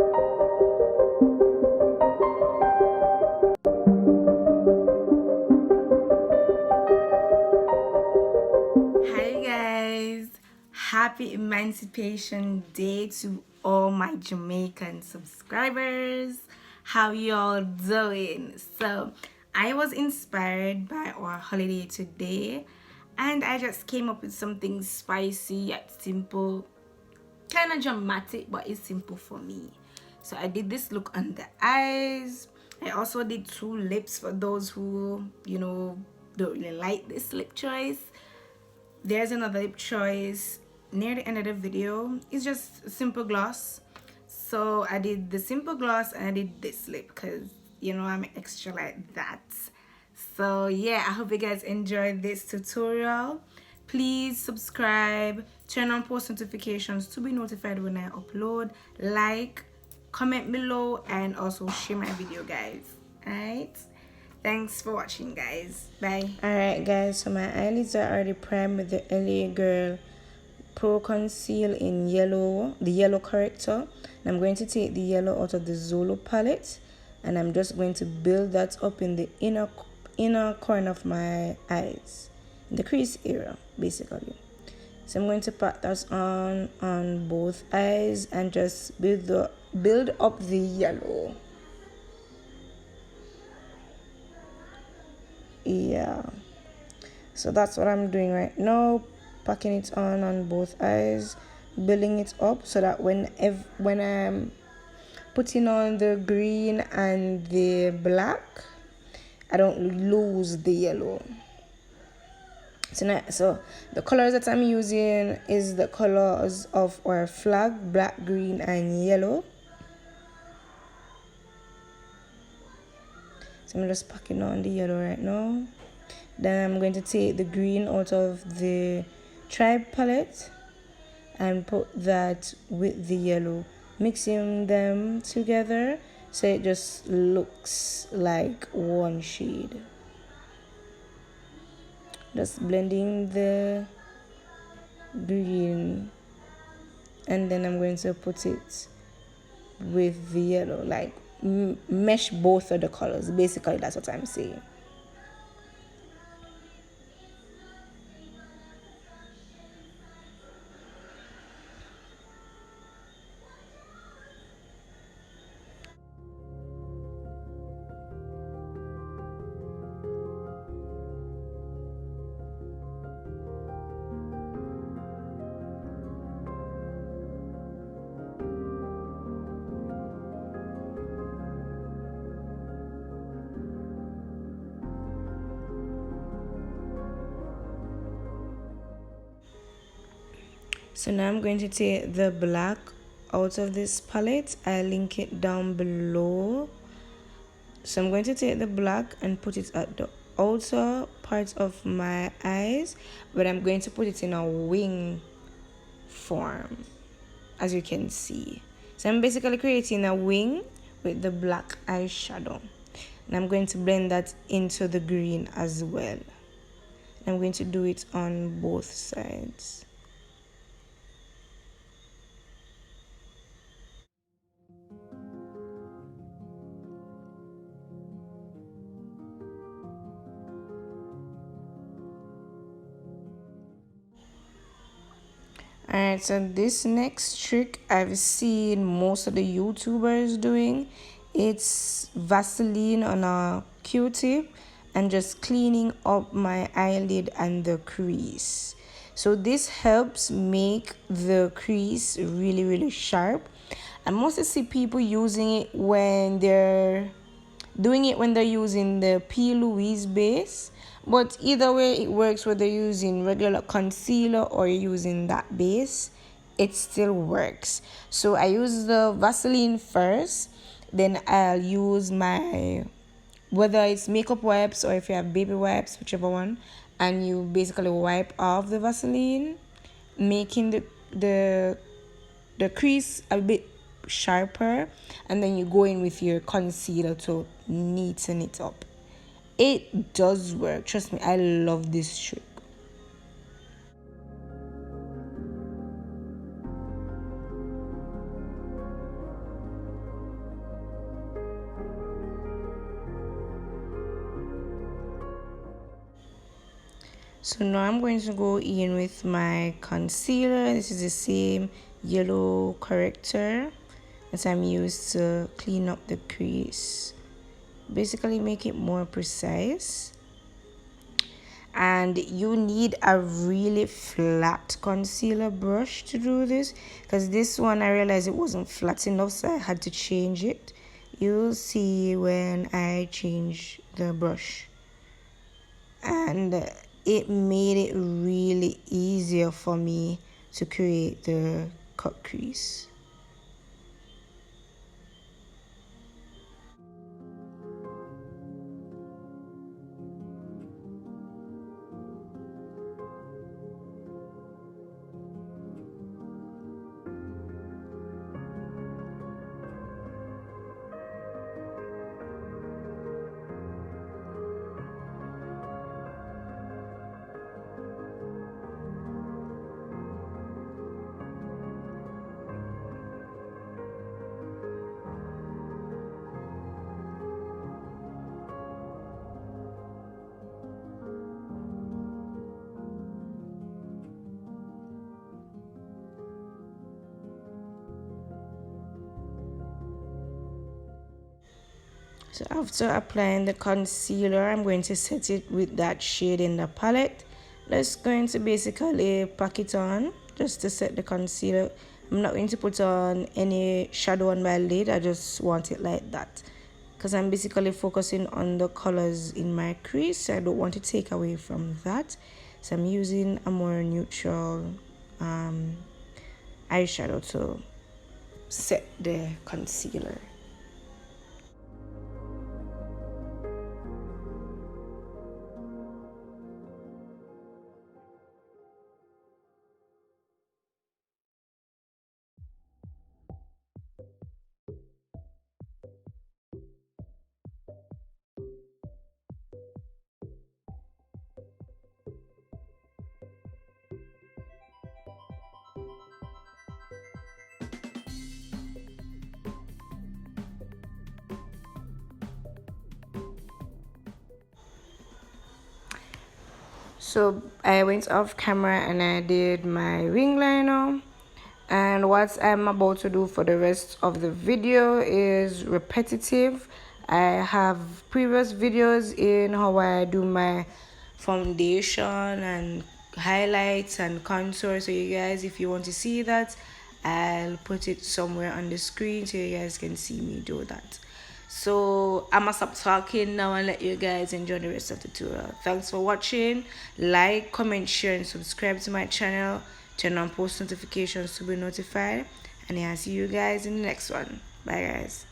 Hi guys, happy Emancipation Day to all my Jamaican subscribers. How y'all doing? So I was inspired by our holiday today and I just came up with something spicy yet simple, kind of dramatic, but it's simple for me. So I did this look on the eyes. I also did two lips for those who don't really like this lip choice. There's another lip choice near the end of the video. It's just simple gloss. So I did the simple gloss and I did this lip because I'm extra like that. So yeah, I hope you guys enjoyed this tutorial. Please subscribe, turn on post notifications to be notified when I upload, like, comment below, and also share my video, guys. Alright, thanks for watching, guys. Bye. Alright guys, so my eyelids are already primed with the LA Girl Pro Conceal in yellow, the yellow corrector. And I'm going to take the yellow out of the Zulu palette and I'm just going to build that up in the inner corner of my eyes, in the crease area basically. So I'm going to pat that on both eyes and just build up the yellow. Yeah, so that's what I'm doing right now, packing it on both eyes, building it up so that when I'm putting on the green and the black, I don't lose the yellow. So the colors that I'm using is the colors of our flag: black, green, and yellow. So I'm just packing on the yellow right now. Then I'm going to take the green out of the tribe palette and put that with the yellow, mixing them together so it just looks like one shade. Just blending the green and then I'm going to put it with the yellow, like mesh both of the colors. Basically, that's what I'm saying. So now I'm going to take the black out of this palette. I link it down below. So I'm going to take the black and put it at the outer part of my eyes, but I'm going to put it in a wing form, as you can see. So I'm basically creating a wing with the black eyeshadow, and I'm going to blend that into the green as well. I'm going to do it on both sides. Alright, so this next trick I've seen most of the YouTubers doing. It's Vaseline on a Q-tip and just cleaning up my eyelid and the crease. So this helps make the crease really sharp. I mostly see people using it when they're using the P. Louise base, but either way it works, whether you're using regular concealer or you're using that base, it still works. So I use the Vaseline first, then I'll use my, whether it's makeup wipes or if you have baby wipes, whichever one, and you basically wipe off the Vaseline, making the crease a bit sharper, and then you go in with your concealer to neaten it up. It does work, trust me. I love this trick. So now I'm going to go in with my concealer. This is the same Yellow Corrector that I'm used to clean up the crease. Basically make it more precise. And you need a really flat concealer brush to do this, because this one I realized it wasn't flat enough, so I had to change it. You'll see when I change the brush, and it made it really easier for me to create the cut crease. So after applying the concealer, I'm going to set it with that shade in the palette. Just going to basically pack it on just to set the concealer. I'm not going to put on any shadow on my lid. I just want it like that, because I'm basically focusing on the colors in my crease. I don't want to take away from that. So I'm using a more neutral eyeshadow to set the concealer. So I went off camera and I did my wing liner. And what I'm about to do for the rest of the video is repetitive. I have previous videos in how I do my foundation and highlights and contour. So you guys, if you want to see that, I'll put it somewhere on the screen so you guys can see me do that. So I'm gonna stop talking now and let you guys enjoy the rest of the tutorial. Thanks for watching. Like, comment, share, and subscribe to my channel. Turn on post notifications to be notified. And I'll see you guys in the next one. Bye guys.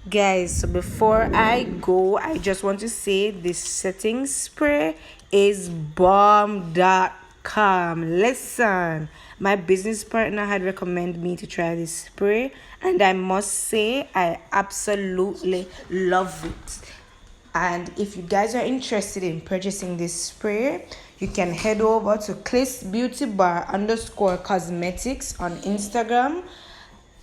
Guys, so before I go, I just want to say this setting spray is bomb.com. Listen, my business partner had recommended me to try this spray, and I must say I absolutely love it. And if you guys are interested in purchasing this spray, you can head over to Kliss Beauty Bar _ cosmetics on Instagram,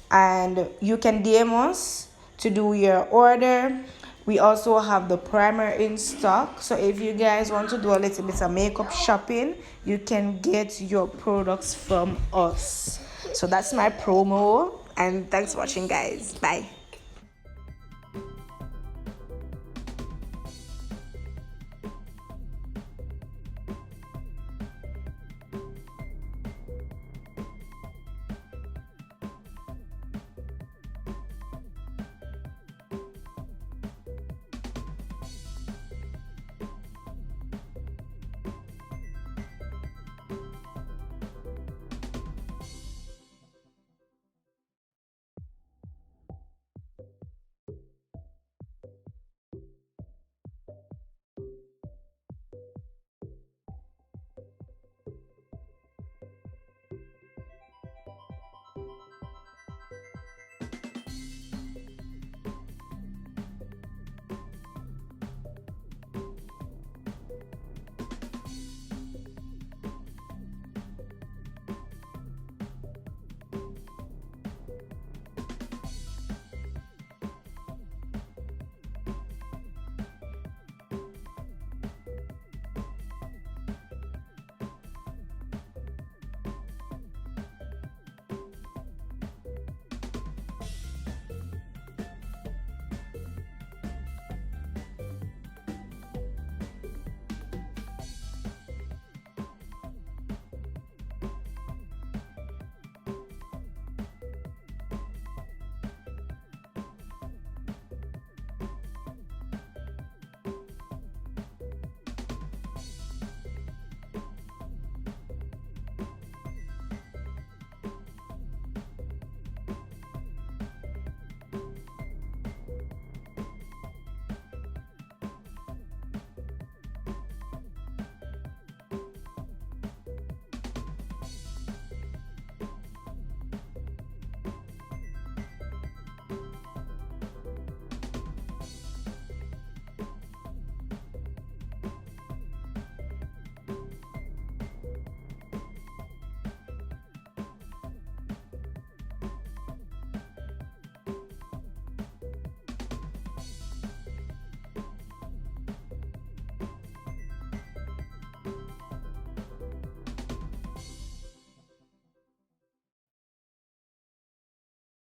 and you can DM us to do your order. We also have the primer in stock, so if you guys want to do a little bit of makeup shopping, you can get your products from us. So that's my promo, and thanks for watching guys. Bye.